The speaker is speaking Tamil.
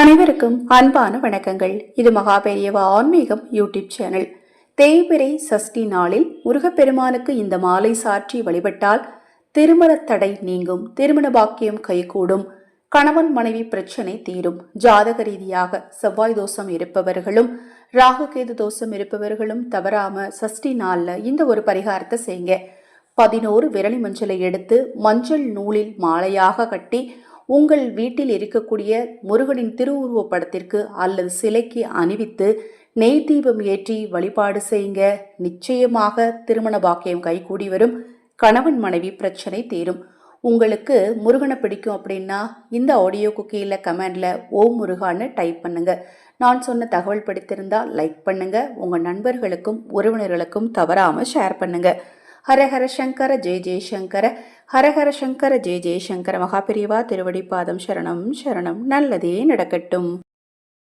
அனைவருக்கும் அன்பான வணக்கங்கள். இது மகாபெரியவா ஆன்மீகம் யூடியூப் சேனல். தேய்பிறை சஷ்டி நாளில் முருகப்பெருமானுக்கு இந்த மாலை சாற்றி வழிபட்டால் திருமண தடை நீங்கும், திருமண பாக்கியம் கைகூடும், கணவன் மனைவி பிரச்சனை தீரும். ஜாதக ரீதியாக செவ்வாய் தோஷம் இருப்பவர்களும் ராகுகேது தோஷம் இருப்பவர்களும் தவறாம சஷ்டி நாள்ல இந்த ஒரு பரிகாரத்தை செய்யுங்க. 11 விரலி மஞ்சளை எடுத்து மஞ்சள் நூலில் மாலையாக கட்டி உங்கள் வீட்டில் இருக்கக்கூடிய முருகனின் திருவுருவ படத்திற்கு அல்லது சிலைக்கு அணிவித்து நெய் தீபம் ஏற்றி வழிபாடு செய்யுங்க. நிச்சயமாக திருமண பாக்கியம் கைகூடி வரும், கணவன் மனைவி பிரச்சனை தீரும். உங்களுக்கு முருகனை பிடிக்கும் அப்படின்னா இந்த ஆடியோக்கு கீழே கமெண்ட்ல ஓம் முருகான்னு டைப் பண்ணுங்க. நான் சொன்ன தகவல் பிடித்திருந்தா லைக் பண்ணுங்க. உங்க நண்பர்களுக்கும் உறவினர்களுக்கும் தவறாம ஷேர் பண்ணுங்க. ஹரஹர சங்கர ஜெய ஜெயசங்கர, ஹரஹர சங்கர ஜெய ஜெயசங்கர. மகாபெரிவா திருவடி பாதம் சரணம் சரணம். நல்லதே நடக்கட்டும்.